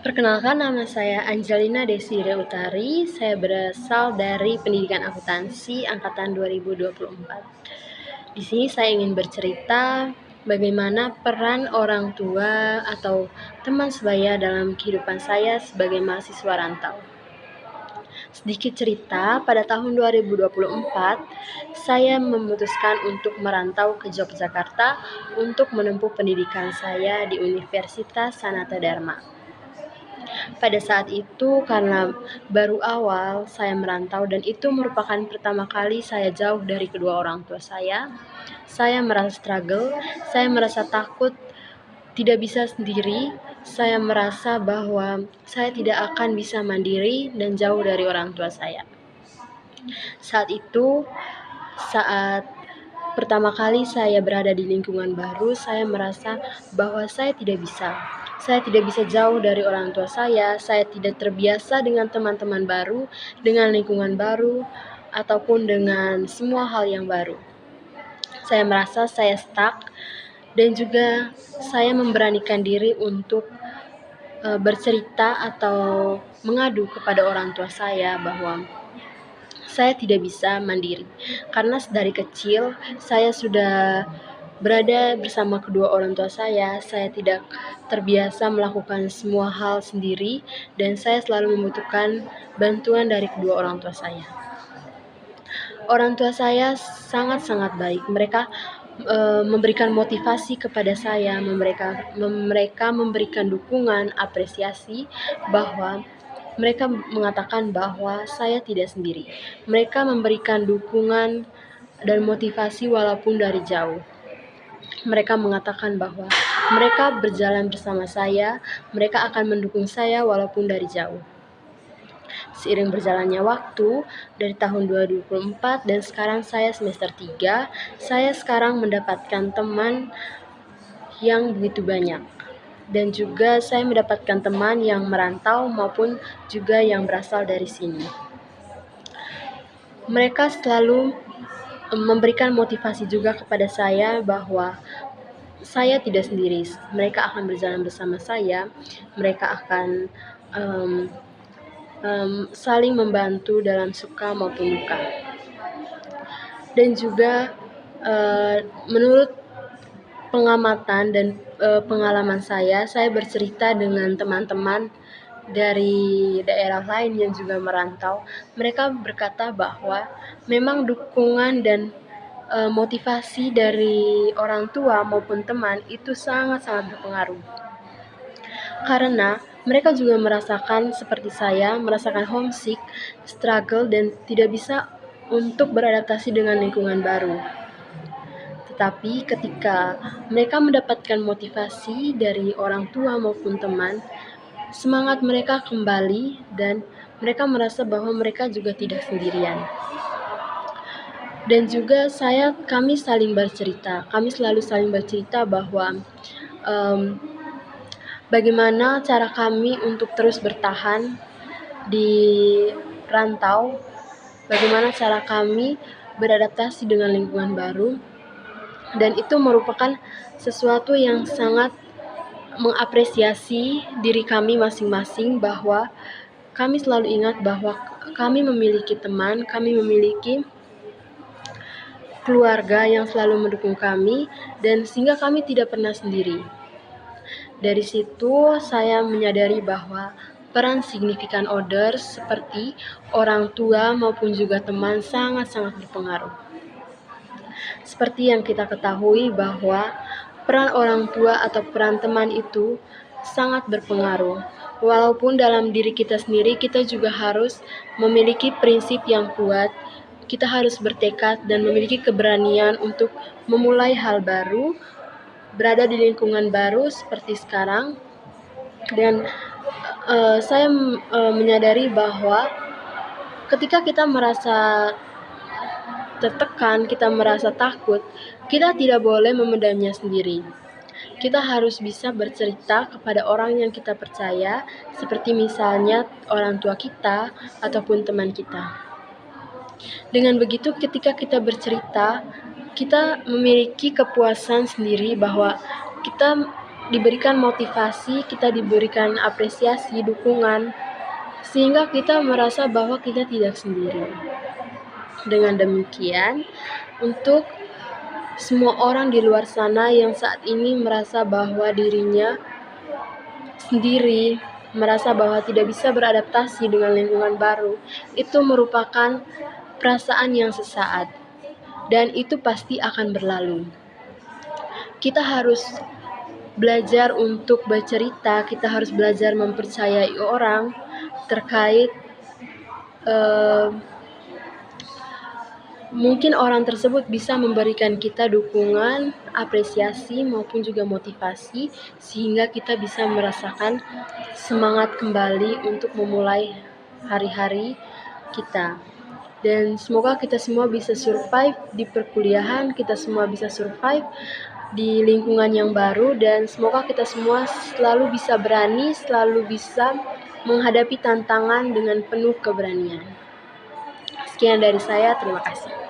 Perkenalkan, nama saya Angelina Desire Utari. Saya berasal dari Pendidikan Akuntansi angkatan 2024. Di sini saya ingin bercerita bagaimana peran orang tua atau teman sebaya dalam kehidupan saya sebagai mahasiswa rantau. Sedikit cerita, pada tahun 2024, saya memutuskan untuk merantau ke Yogyakarta untuk menempuh pendidikan saya di Universitas Sanata Dharma. Pada saat itu, karena baru awal saya merantau dan itu merupakan pertama kali saya jauh dari kedua orang tua saya merasa struggle, saya merasa takut, tidak bisa sendiri, saya merasa bahwa saya tidak akan bisa mandiri dan jauh dari orang tua saya. Saat itu, saat pertama kali saya berada di lingkungan baru, saya merasa bahwa saya tidak bisa. Saya tidak bisa jauh dari orang tua saya tidak terbiasa dengan teman-teman baru, dengan lingkungan baru, ataupun dengan semua hal yang baru. Saya merasa saya stuck dan juga saya memberanikan diri untuk bercerita atau mengadu kepada orang tua saya bahwa saya tidak bisa mandiri. Karena dari kecil saya sudah berada bersama kedua orang tua saya tidak terbiasa melakukan semua hal sendiri dan saya selalu membutuhkan bantuan dari kedua orang tua saya. Orang tua saya sangat-sangat baik. Mereka memberikan motivasi kepada saya, mereka memberikan dukungan, apresiasi bahwa mereka mengatakan bahwa saya tidak sendiri. Mereka memberikan dukungan dan motivasi walaupun dari jauh. Mereka mengatakan bahwa mereka berjalan bersama saya, mereka akan mendukung saya walaupun dari jauh. Seiring berjalannya waktu, dari tahun 2024 dan sekarang saya semester 3, saya sekarang mendapatkan teman yang begitu banyak. Dan juga saya mendapatkan teman yang merantau maupun juga yang berasal dari sini. Mereka selalu memberikan motivasi juga kepada saya bahwa saya tidak sendiri. Mereka akan berjalan bersama saya. Mereka akan saling membantu dalam suka maupun duka. Dan juga menurut pengamatan dan pengalaman saya bercerita dengan teman-teman dari daerah lain yang juga merantau. Mereka berkata bahwa memang dukungan dan motivasi dari orang tua maupun teman itu sangat-sangat berpengaruh. Karena mereka juga merasakan seperti saya, merasakan homesick, struggle, dan tidak bisa untuk beradaptasi dengan lingkungan baru. Tetapi ketika mereka mendapatkan motivasi dari orang tua maupun teman, semangat mereka kembali dan mereka merasa bahwa mereka juga tidak sendirian. Dan juga kami saling bercerita. Kami selalu saling bercerita bahwa bagaimana cara kami untuk terus bertahan di rantau, bagaimana cara kami beradaptasi dengan lingkungan baru, dan itu merupakan sesuatu yang sangat mengapresiasi diri kami masing-masing bahwa kami selalu ingat bahwa kami memiliki teman, kami memiliki keluarga yang selalu mendukung kami dan sehingga kami tidak pernah sendiri. Dari situ saya menyadari bahwa peran signifikan others seperti orang tua maupun juga teman sangat-sangat berpengaruh. Seperti yang kita ketahui bahwa peran orang tua atau peran teman itu sangat berpengaruh. Walaupun dalam diri kita sendiri kita juga harus memiliki prinsip yang kuat. Kita harus bertekad dan memiliki keberanian untuk memulai hal baru, berada di lingkungan baru seperti sekarang. Dan saya menyadari bahwa ketika kita merasa tertekan, kita merasa takut, kita tidak boleh memendamnya sendiri. Kita harus bisa bercerita kepada orang yang kita percaya, seperti misalnya orang tua kita ataupun teman kita. Dengan begitu, ketika kita bercerita, kita memiliki kepuasan sendiri bahwa kita diberikan motivasi, kita diberikan apresiasi, dukungan, sehingga kita merasa bahwa kita tidak sendiri. Dengan demikian, untuk semua orang di luar sana yang saat ini merasa bahwa dirinya sendiri, merasa bahwa tidak bisa beradaptasi dengan lingkungan baru, itu merupakan perasaan yang sesaat, dan itu pasti akan berlalu. Kita harus belajar untuk bercerita, kita harus belajar mempercayai orang terkait mungkin orang tersebut bisa memberikan kita dukungan, apresiasi, maupun juga motivasi, sehingga kita bisa merasakan semangat kembali untuk memulai hari-hari kita. Dan semoga kita semua bisa survive di perkuliahan, kita semua bisa survive di lingkungan yang baru, dan semoga kita semua selalu bisa berani, selalu bisa menghadapi tantangan dengan penuh keberanian. Sekian dari saya, terima kasih.